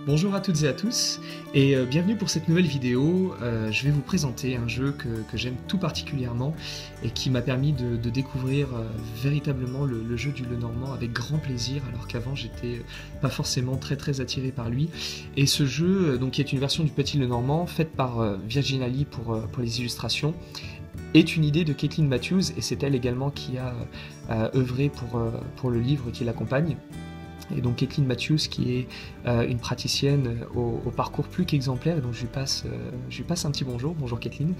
Bonjour à toutes et à tous, et bienvenue pour cette nouvelle vidéo. Je vais vous présenter un jeu que j'aime tout particulièrement et qui m'a permis de découvrir véritablement le jeu du Lenormand avec grand plaisir, alors qu'avant j'étais pas forcément très attiré par lui. Et ce jeu, donc, qui est une version du Petit Lenormand, faite par Virginia Lee pour les illustrations, est une idée de Caitlin Matthews, et c'est elle également qui a œuvré pour le livre qui l'accompagne. Et donc Caitlin Matthews, qui est une praticienne au parcours plus qu'exemplaire, et donc je lui passe un petit bonjour. Bonjour Caitlin.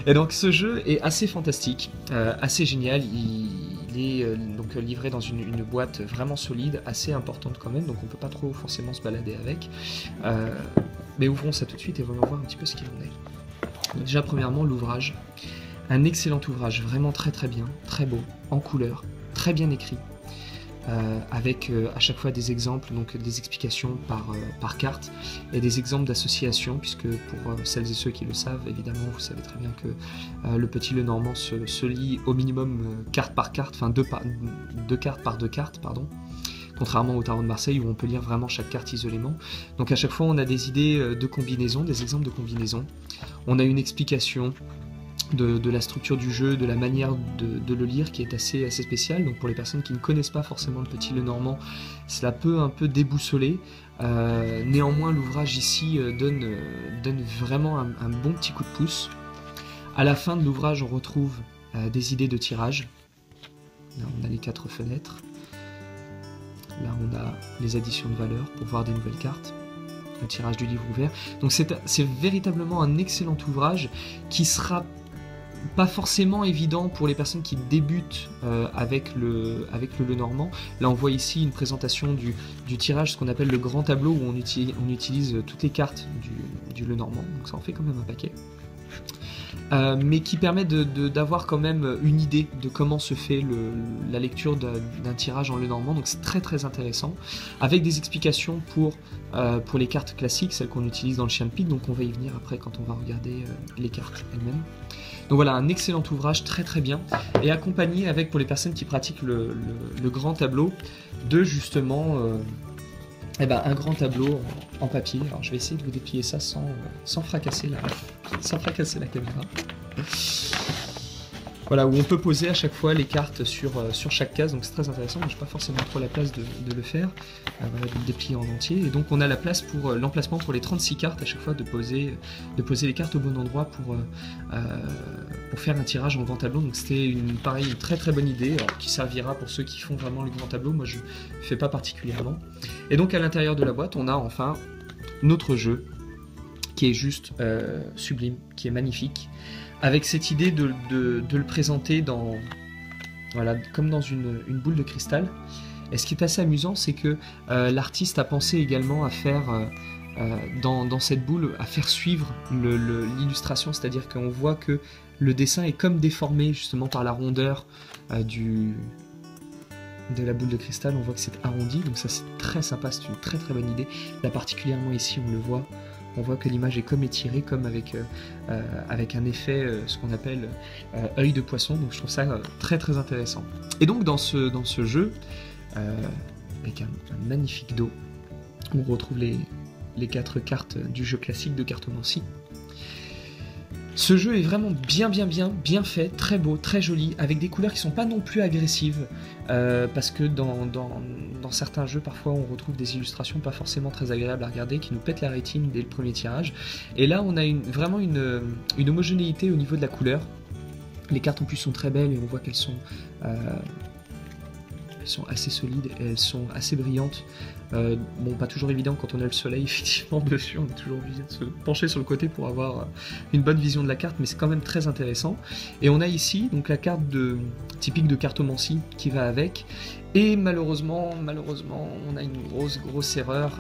Et donc ce jeu est assez fantastique, assez génial. Il est donc livré dans une boîte vraiment solide, assez importante quand même, donc on peut pas trop forcément se balader avec. Mais ouvrons ça tout de suite et voyons voir un petit peu ce qu'il en est. Donc déjà premièrement l'ouvrage, un excellent ouvrage, vraiment très bien, très beau, en couleur, très bien écrit. Avec à chaque fois des exemples, donc des explications par carte et des exemples d'associations, puisque pour celles et ceux qui le savent, évidemment, vous savez très bien que le Petit Lenormand se lit au minimum carte par carte, enfin deux cartes par deux cartes, pardon. Contrairement au Tarot de Marseille où on peut lire vraiment chaque carte isolément. Donc à chaque fois on a des idées de combinaisons, des exemples de combinaisons. On a une explication de la structure du jeu, de la manière de le lire qui est assez spéciale. Donc pour les personnes qui ne connaissent pas forcément le Petit Lenormand, cela peut un peu déboussoler. Néanmoins l'ouvrage ici donne vraiment un bon petit coup de pouce. À la fin de l'ouvrage on retrouve des idées de tirage. Là on a les 4 fenêtres. Là on a les additions de valeurs pour voir des nouvelles cartes. Le tirage du livre ouvert. Donc c'est véritablement un excellent ouvrage qui sera pas forcément évident pour les personnes qui débutent avec le Lenormand. Là on voit ici une présentation du tirage, ce qu'on appelle le grand tableau, où on utilise toutes les cartes du Lenormand, donc ça en fait quand même un paquet. Mais qui permet d'avoir quand même une idée de comment se fait la lecture d'un tirage en Lenormand, donc c'est très intéressant, avec des explications pour les cartes classiques, celles qu'on utilise dans le Chien de Pique, donc on va y venir après quand on va regarder les cartes elles-mêmes. Donc voilà, un excellent ouvrage, très bien, et accompagné avec, pour les personnes qui pratiquent le grand tableau, de justement un grand tableau en papier. Alors je vais essayer de vous déplier ça sans fracasser la caméra. Voilà, où on peut poser à chaque fois les cartes sur chaque case, donc c'est très intéressant. Moi, je n'ai pas forcément trop la place de le faire, voilà, de le déplier en entier. Et donc on a la place pour l'emplacement pour les 36 cartes, à chaque fois de poser les cartes au bon endroit pour faire un tirage en grand tableau. Donc c'était une très bonne idée, alors, qui servira pour ceux qui font vraiment le grand tableau. Moi je ne fais pas particulièrement. Et donc à l'intérieur de la boîte, on a enfin notre jeu, qui est juste sublime, qui est magnifique, avec cette idée de le présenter comme dans une boule de cristal. Et ce qui est assez amusant, c'est que l'artiste a pensé également à faire, dans cette boule, à faire suivre l'illustration, c'est-à-dire qu'on voit que le dessin est comme déformé justement par la rondeur de la boule de cristal. On voit que c'est arrondi, donc ça c'est très sympa, c'est une très bonne idée. Là particulièrement ici on le voit. On voit que l'image est comme étirée, comme avec un effet, ce qu'on appelle œil de poisson. Donc je trouve ça très intéressant. Et donc dans ce jeu, avec un magnifique dos, on retrouve les 4 cartes du jeu classique de cartomancie. Ce jeu est vraiment bien fait, très beau, très joli, avec des couleurs qui sont pas non plus agressives, parce que dans certains jeux, parfois on retrouve des illustrations pas forcément très agréables à regarder, qui nous pètent la rétine dès le premier tirage. Et là on a vraiment une homogénéité au niveau de la couleur. Les cartes en plus sont très belles et on voit qu'elles sont assez solides, et elles sont assez brillantes. Bon, pas toujours évident quand on a le soleil effectivement dessus, on est toujours obligé de se pencher sur le côté pour avoir une bonne vision de la carte, mais c'est quand même très intéressant. Et on a ici donc la carte typique de cartomancie qui va avec, et malheureusement on a une grosse erreur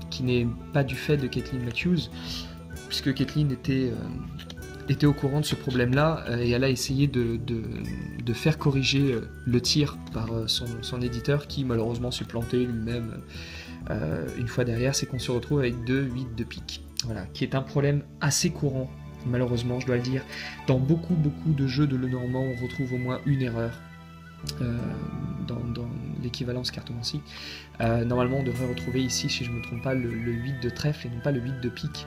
qui n'est pas du fait de Caitlin Matthews, puisque Caitlin était au courant de ce problème-là, et elle a essayé de faire corriger le tir par son éditeur, qui malheureusement s'est planté lui-même une fois derrière. C'est qu'on se retrouve avec 2-8 de pique, voilà, qui est un problème assez courant, malheureusement je dois le dire. Dans beaucoup de jeux de Lenormand, on retrouve au moins une erreur dans l'équivalence cartomancie. Normalement on devrait retrouver ici, si je ne me trompe pas, le 8 de trèfle et non pas le 8 de pique.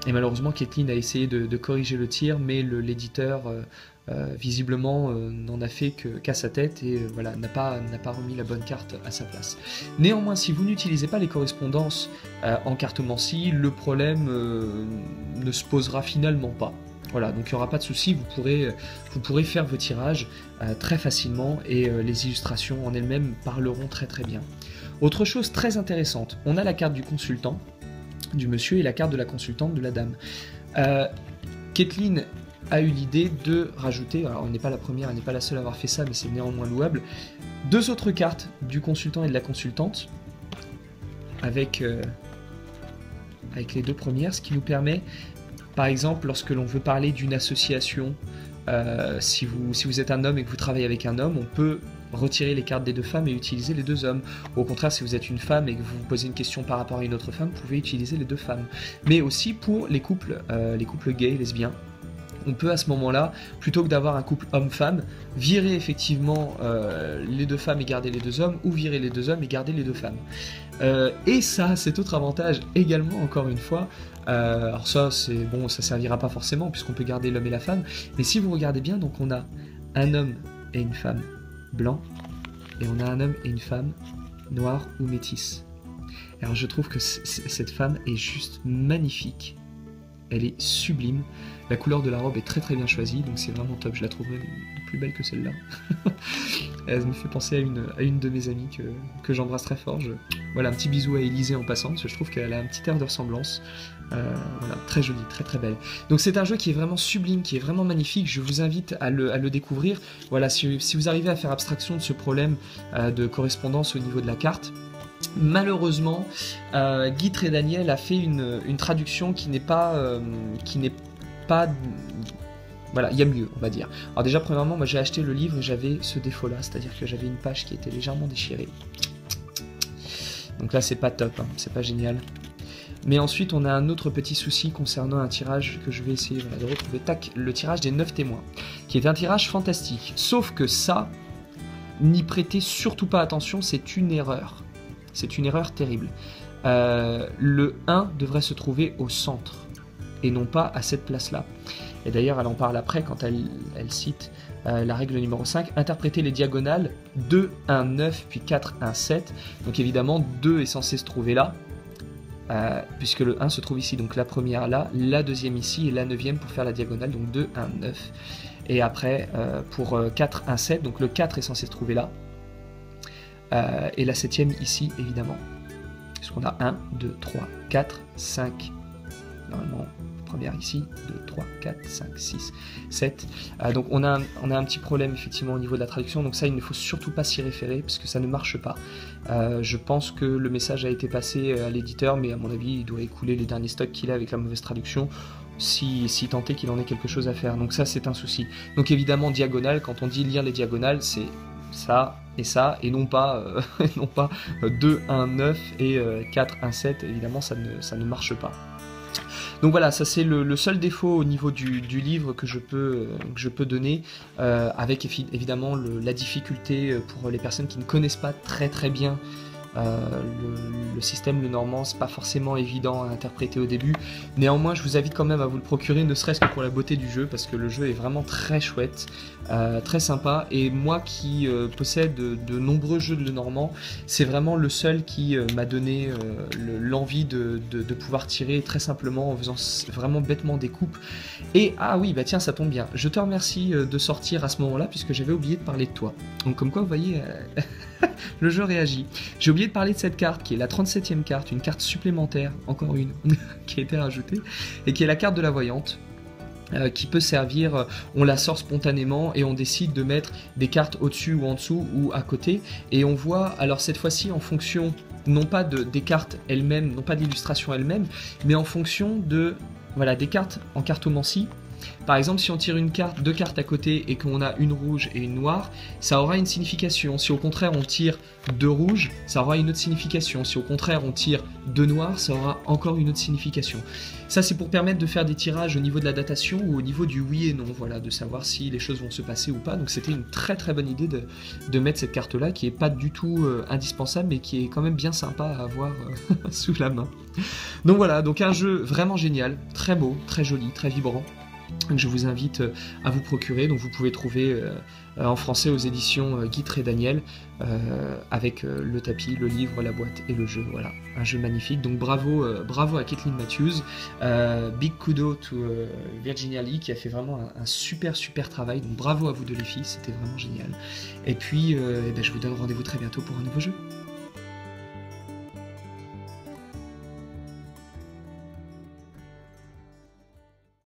Et malheureusement Caitlin a essayé de corriger le tir, mais l'éditeur visiblement n'en a fait qu'à sa tête et voilà, n'a pas remis la bonne carte à sa place. Néanmoins, si vous n'utilisez pas les correspondances en cartomancie, le problème ne se posera finalement pas. Voilà, donc il n'y aura pas de souci, vous pourrez faire vos tirages très facilement et les illustrations en elles-mêmes parleront très très bien. Autre chose très intéressante, on a la carte du consultant, du monsieur, et la carte de la consultante, de la dame. Caitlin a eu l'idée de rajouter, alors elle n'est pas la première, elle n'est pas la seule à avoir fait ça, mais c'est néanmoins louable, 2 autres cartes du consultant et de la consultante, avec les 2 premières, ce qui nous permet, par exemple, lorsque l'on veut parler d'une association, si vous êtes un homme et que vous travaillez avec un homme, on peut retirer les cartes des 2 femmes et utiliser les 2 hommes. Au contraire, si vous êtes une femme et que vous vous posez une question par rapport à une autre femme, vous pouvez utiliser les 2 femmes. Mais aussi pour les couples gays, lesbiens, on peut à ce moment-là, plutôt que d'avoir un couple homme-femme, virer effectivement les 2 femmes et garder les 2 hommes, ou virer les 2 hommes et garder les 2 femmes. Et ça, cet autre avantage également, encore une fois, alors ça, c'est bon, ça servira pas forcément puisqu'on peut garder l'homme et la femme, mais si vous regardez bien, donc on a un homme et une femme blanc, et on a un homme et une femme noire ou métisse. Alors je trouve que cette femme est juste magnifique. Elle est sublime. La couleur de la robe est très très bien choisie, donc c'est vraiment top. Je la trouve même plus belle que celle-là. Elle me fait penser à une de mes amies que j'embrasse très fort. Voilà, un petit bisou à Élisée en passant, parce que je trouve qu'elle a un petit air de ressemblance. Voilà, très jolie, très très belle. Donc c'est un jeu qui est vraiment sublime, qui est vraiment magnifique. Je vous invite à le découvrir. Voilà, si vous arrivez à faire abstraction de ce problème de correspondance au niveau de la carte. Malheureusement, Guy Trédaniel a fait une traduction qui n'est pas voilà, il y a mieux, on va dire. Alors déjà, premièrement, moi j'ai acheté le livre et j'avais ce défaut-là, c'est-à-dire que j'avais une page qui était légèrement déchirée. Donc là, c'est pas top, hein, c'est pas génial. Mais ensuite, on a un autre petit souci concernant un tirage que je vais essayer de retrouver. Tac, le tirage des 9 témoins, qui est un tirage fantastique. Sauf que ça, n'y prêtez surtout pas attention, c'est une erreur. C'est une erreur terrible. Le 1 devrait se trouver au centre, et non pas à cette place-là. Et d'ailleurs, elle en parle après quand elle cite la règle numéro 5, interpréter les diagonales 2, 1, 9, puis 4, 1, 7. Donc évidemment, 2 est censé se trouver là, puisque le 1 se trouve ici. Donc la première là, la deuxième ici, et la 9e pour faire la diagonale, donc 2, 1, 9. Et après, pour 4, 1, 7, donc le 4 est censé se trouver là, et la 7e ici, évidemment. Puisqu'on a 1, 2, 3, 4, 5, normalement, première ici, 2, 3, 4, 5, 6, 7. Donc on a un petit problème effectivement au niveau de la traduction, donc ça il ne faut surtout pas s'y référer, parce que ça ne marche pas. Je pense que le message a été passé à l'éditeur, mais à mon avis il doit écouler les derniers stocks qu'il a avec la mauvaise traduction, si tant est qu'il en ait quelque chose à faire. Donc ça c'est un souci. Donc évidemment diagonale, quand on dit lire les diagonales, c'est ça, et non pas, 2, 1, 9 et 4, 1, 7, évidemment ça ne marche pas. Donc voilà, ça c'est le seul défaut au niveau du livre que je peux donner, avec évidemment la difficulté pour les personnes qui ne connaissent pas très très bien le système, le normand, c'est pas forcément évident à interpréter au début. Néanmoins, je vous invite quand même à vous le procurer, ne serait-ce que pour la beauté du jeu, parce que le jeu est vraiment très chouette, très sympa. Et moi qui possède de nombreux jeux de Lenormand, c'est vraiment le seul qui m'a donné l'envie de pouvoir tirer très simplement en faisant vraiment bêtement des coupes. Et ah oui, bah tiens, ça tombe bien. Je te remercie de sortir à ce moment-là, puisque j'avais oublié de parler de toi. Donc comme quoi, vous voyez... le jeu réagit. J'ai oublié de parler de cette carte qui est la 37e carte, une carte supplémentaire, encore une, qui a été rajoutée, et qui est la carte de la voyante, qui peut servir, on la sort spontanément et on décide de mettre des cartes au-dessus ou en dessous ou à côté, et on voit, alors cette fois-ci en fonction, non pas des cartes elles-mêmes, non pas de l'illustration elle-même, mais en fonction de, voilà, des cartes en cartomancie, Par exemple, si on tire deux cartes à côté et qu'on a une rouge et une noire, ça aura une signification. Si au contraire on tire deux rouges, ça aura une autre signification. Si au contraire on tire deux noirs, ça aura encore une autre signification. Ça, c'est pour permettre de faire des tirages au niveau de la datation ou au niveau du oui et non, voilà, de savoir si les choses vont se passer ou pas. Donc c'était une très très bonne idée de mettre cette carte-là, qui est pas du tout indispensable, mais qui est quand même bien sympa à avoir sous la main. Donc voilà, donc un jeu vraiment génial, très beau, très joli, très vibrant, que je vous invite à vous procurer. Donc vous pouvez trouver en français aux éditions Guitry et Daniel, avec le tapis, le livre, la boîte et le jeu. Voilà, un jeu magnifique. Donc bravo à Kathleen Matthews, big kudo to Virginia Lee qui a fait vraiment un super travail. Donc bravo à vous deux les filles, c'était vraiment génial. Et puis je vous donne rendez-vous très bientôt pour un nouveau jeu.